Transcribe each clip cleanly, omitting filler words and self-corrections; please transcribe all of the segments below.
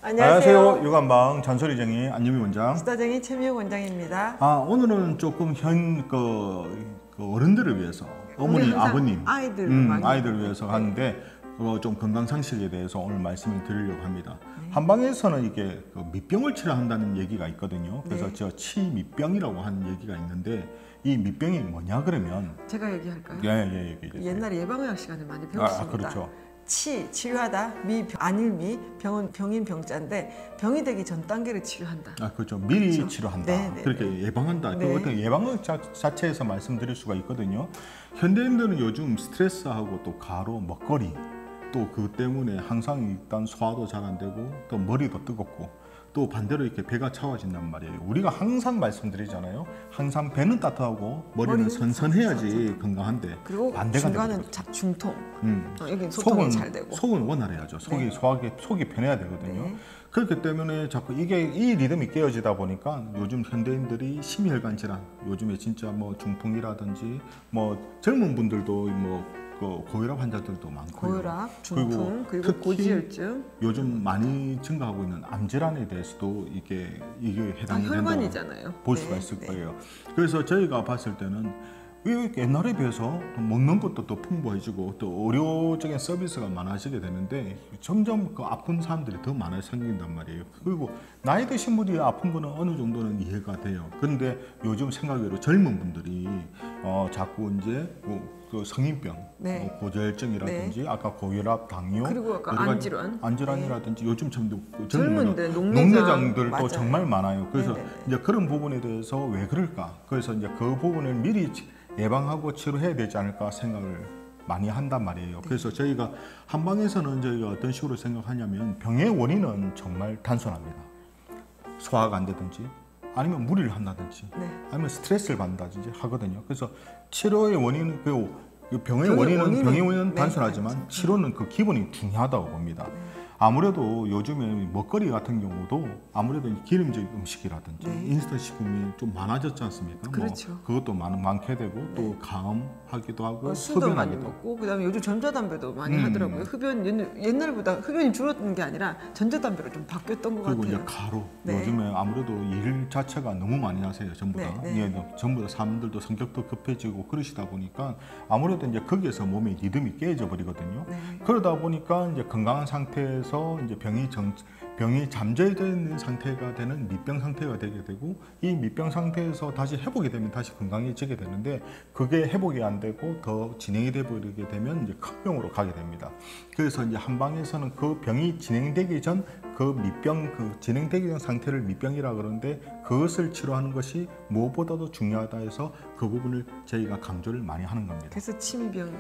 안녕하세요. 육안방 잔소리쟁이 안유미 원장. 수다쟁이 최미옥 원장입니다. 오늘은 조금 어른들을 위해서 어머니, 아버님, 아이들을 위해서 하는데 좀 건강 상식에 대해서 오늘 말씀을 드리려고 합니다. 한방에서는 이게 밑병을 치료한다는 얘기가 있거든요. 그래서 저 치밑병이라고 하는 얘기가 있는데 이 밑병이 뭐냐 그러면 제가 얘기할까요? 예, 얘기해 주세요. 옛날에 예방의학 시간에 많이 배웠습니다. 그렇죠. 치료하다, 안일미, 병인 병자인데 병이 되기 전 단계를 치료한다. 그렇죠. 미리 그렇죠? 치료한다. 네. 그렇게 예방한다. 네. 그 어떤 예방학 자체에서 말씀드릴 수가 있거든요. 현대인들은 요즘 스트레스하고 또 가로, 먹거리 또 그 때문에 항상 일단 소화도 잘 안 되고 또 머리도 뜨겁고 또 반대로 이렇게 배가 차워진단 말이에요. 우리가 항상 말씀드리잖아요. 항상 배는 따뜻하고 머리는 선선해야지 건강한데 그리고 반대가 중간은 중통. 여기 소통이 잘 되고. 속은 원활해야죠. 속이 편해야 되거든요. 네. 그렇기 때문에 자꾸 이 리듬이 깨어지다 보니까 요즘 현대인들이 심혈관 질환, 요즘에 진짜 뭐 중풍이라든지 뭐 젊은 분들도 고혈압 환자들도 많고요. 고혈압, 중풍, 그리고 고지혈증. 요즘 많이 증가하고 있는 암 질환에 대해서도 이게 해당이 된다고 혈관이잖아요. 볼 수가 있을 거예요. 그래서 저희가 봤을 때는 옛날에 비해서 먹는 것도 더 풍부해지고 또 의료적인 서비스가 많아지게 되는데 점점 아픈 사람들이 더 많이 생긴단 말이에요. 그리고 나이 드신 분이 아픈 거는 어느 정도는 이해가 돼요. 그런데 요즘 생각외로 젊은 분들이 자꾸 이제 그 성인병, 고지혈증이라든지 아까 고혈압, 당뇨, 그리고 아까 안질환이라든지 요즘 젊은데 농내장들도 정말 많아요. 그래서 이제 그런 부분에 대해서 왜 그럴까? 그래서 이제 그 부분을 미리 예방하고 치료해야 되지 않을까 생각을 많이 한단 말이에요. 그래서 저희가 한방에서는 저희가 어떤 식으로 생각하냐면 병의 원인은 정말 단순합니다. 소화가 안 되든지 아니면 무리를 한다든지 아니면 스트레스를 받는다든지 하거든요. 그래서 치료의 원인은 병의 원인은 단순하지만 치료는 그 기본이 중요하다고 봅니다. 아무래도 요즘에 먹거리 같은 경우도 아무래도 기름진 음식이라든지 인스턴트 식품이 좀 많아졌지 않습니까? 그렇죠. 그것도 많게 되고 또 감하기도 하고 술도 많이 먹고 그다음에 요즘 전자담배도 많이 하더라고요. 옛날보다 흡연이 줄었던 게 아니라 전자담배로 좀 바뀌었던 것 같아요. 그리고 이제 가루 요즘에 아무래도 일 자체가 너무 많이 하세요. 전부 다 전부 다 사람들도 성격도 급해지고 그러시다 보니까 아무래도 이제 거기에서 몸의 리듬이 깨져 버리거든요. 그러다 보니까 이제 건강한 상태에서 이제 병이 잠재된 상태가 되는 밑병 상태가 되게 되고 이 밑병 상태에서 다시 회복이 되면 다시 건강해지게 되는데 그게 회복이 안 되고 더 진행이 돼 버리게 되면 이제 큰 병으로 가게 됩니다. 그래서 이제 한방에서는 그 병이 진행되기 전 진행되기 전 상태를 밑병이라 그러는데 그것을 치료하는 것이 무엇보다도 중요하다 해서 그 부분을 저희가 강조를 많이 하는 겁니다. 그래서 침병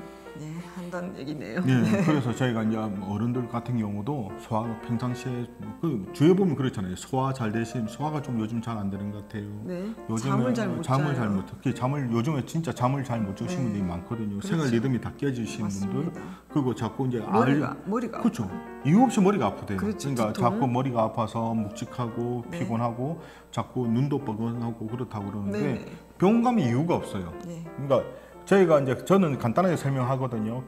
한다는 얘기네요. 그래서 저희가 이제 어른들 같은 경우도 소화가 평상시에 주위에 보면 그렇잖아요. 소화 잘 되신 소화가 좀 요즘 잘 안 되는 것 같아요. 요즘에 요즘에 진짜 잠을 잘 못 주시는 분들이 많거든요. 생활 리듬이 다 깨지시는 분들 그리고 자꾸 이제 머리가 그렇죠. 이유 없이 머리가 아프대요. 그렇죠. 그러니까 자꾸 머리가 아파서 묵직하고 피곤하고 자꾸 눈도 뻐근하고 그렇다고 그러는데 병원 가면 이유가 없어요. 그러니까 저는 간단하게 설명하거든요.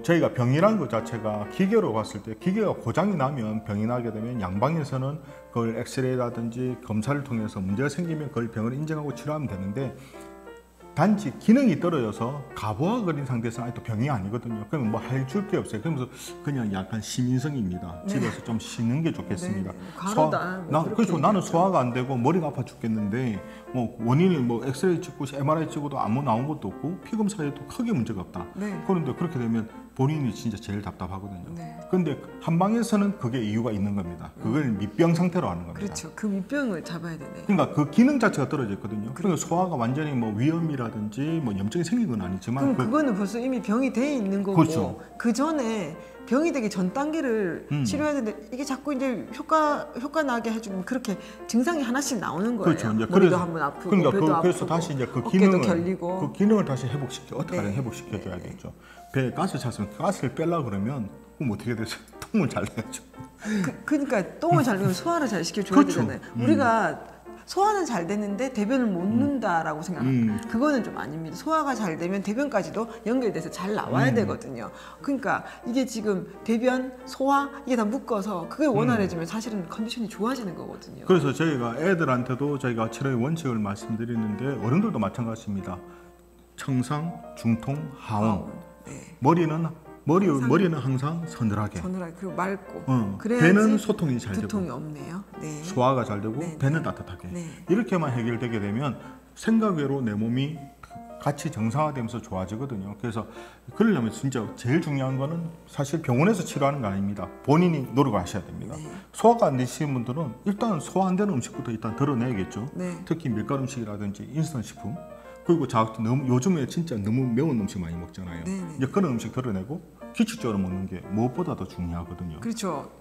저희가 병이라는 것 자체가 기계로 봤을 때 기계가 고장이 나면 병이 나게 되면 양방에서는 그걸 엑스레이라든지 검사를 통해서 문제가 생기면 그걸 병을 인정하고 치료하면 되는데 단지 기능이 떨어져서 가부화거린 상태에서는 아직도 병이 아니거든요. 그러면 뭐 해줄 게 없어요. 그러면서 그냥 약간 시민성입니다. 집에서 좀 쉬는 게 좋겠습니다. 그렇죠. 나는 소화가 안 되고 머리가 아파 죽겠는데 원인이 엑스레이 찍고 MRI 찍어도 아무 나온 것도 없고 피 검사에도 크게 문제가 없다. 그런데 그렇게 되면 본인이 진짜 제일 답답하거든요. 그런데 한방에서는 그게 이유가 있는 겁니다. 그걸 밑병 상태로 하는 겁니다. 그렇죠. 그 밑병을 잡아야 되네. 그러니까 그 기능 자체가 떨어져 있거든요. 그러니까 소화가 완전히 위염이라든지 염증이 생긴 건 아니지만 그럼 그거는 벌써 이미 병이 돼 있는 거고 그 전에 병이 되기 전 단계를 치료해야 되는데 이게 자꾸 이제 효과 나게 해주면 그렇게 증상이 하나씩 나오는 거예요. 그렇죠. 머리도 한번 아프고 배도 아프고 그래서 다시 이제 그 기능을 다시 어떻게든 회복시켜줘야겠죠. 배에 가스 찼으면 가스를 빼려고 그러면 그럼 어떻게 되죠? 똥을 잘 내야죠. 그러니까 똥을 잘 내면 소화를 잘 시켜줘야 되잖아요. 우리가 소화는 잘 되는데 대변을 못 넣는다라고 생각합니다. 그거는 좀 아닙니다. 소화가 잘 되면 대변까지도 연결돼서 잘 나와야 되거든요. 그러니까 이게 지금 대변, 소화 이게 다 묶어서 그게 원활해지면 사실은 컨디션이 좋아지는 거거든요. 그래서 저희가 애들한테도 저희가 치료의 원칙을 말씀드리는데 어른들도 마찬가지입니다. 청상, 중통, 하원. 네. 머리는 항상 서늘하게 그리고 맑고 배는 소통이 잘 두통이 되고 없네요. 네. 소화가 잘 되고 네. 배는 따뜻하게 네. 이렇게만 해결되게 되면 생각외로 내 몸이 같이 정상화되면서 좋아지거든요. 그래서 그러려면 진짜 제일 중요한 거는 사실 병원에서 치료하는 거 아닙니다. 본인이 노력을 하셔야 됩니다. 네. 소화가 안 되시는 분들은 일단 소화 안 되는 음식부터 일단 덜어내야겠죠. 네. 특히 밀가루 음식이라든지 인스턴트 식품 그리고 요즘에 진짜 너무 매운 음식 많이 먹잖아요. 네네. 이제 그런 음식 덜어내고 규칙적으로 먹는 게 무엇보다 더 중요하거든요. 그렇죠.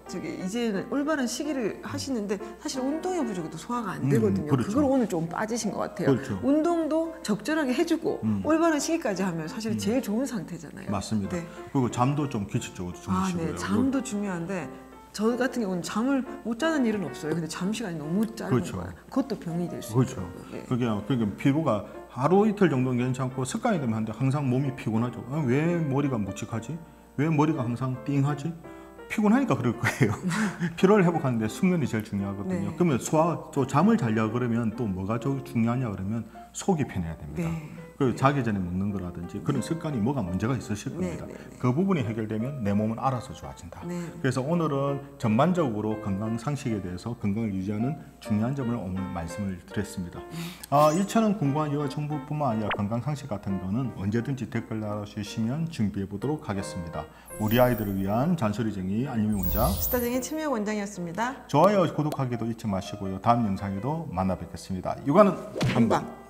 이제는 올바른 시기를 하시는데 사실 운동의 부족도 소화가 안 되거든요. 그렇죠. 그걸 오늘 좀 빠지신 것 같아요. 그렇죠. 운동도 적절하게 해주고 올바른 시기까지 하면 사실 제일 좋은 상태잖아요. 맞습니다. 네. 그리고 잠도 좀 규칙적으로 주무시고요. 네. 잠도 중요한데 저 같은 경우는 잠을 못 자는 일은 없어요. 근데 잠 시간이 너무 짧은 그렇죠. 거예요. 그것도 병이 될 수 그렇죠. 있어요. 그게 피부가 하루 이틀 정도는 괜찮고 습관이 되면 한데 항상 몸이 피곤하죠. 왜 머리가 묵직하지? 왜 머리가 항상 띵하지? 피곤하니까 그럴 거예요. 피로를 회복하는데 숙면이 제일 중요하거든요. 네. 그러면 또 잠을 자려고 그러면 또 뭐가 중요하냐 그러면 속이 편해야 됩니다. 네. 그 자기 전에 먹는 거라든지 그런 습관이 뭐가 문제가 있으실 겁니다. 그 부분이 해결되면 내 몸은 알아서 좋아진다. 그래서 오늘은 전반적으로 건강 상식에 대해서 건강을 유지하는 중요한 점을 오늘 말씀을 드렸습니다. 이처럼 궁금한 여가 정보뿐만 아니라 건강 상식 같은 거는 언제든지 댓글 달아주시면 준비해 보도록 하겠습니다. 우리 아이들을 위한 잔소리쟁이 안유미 원장, 스타쟁이 최미혁 원장이었습니다. 좋아요, 구독하기도 잊지 마시고요. 다음 영상에도 만나 뵙겠습니다. 육아는 한방.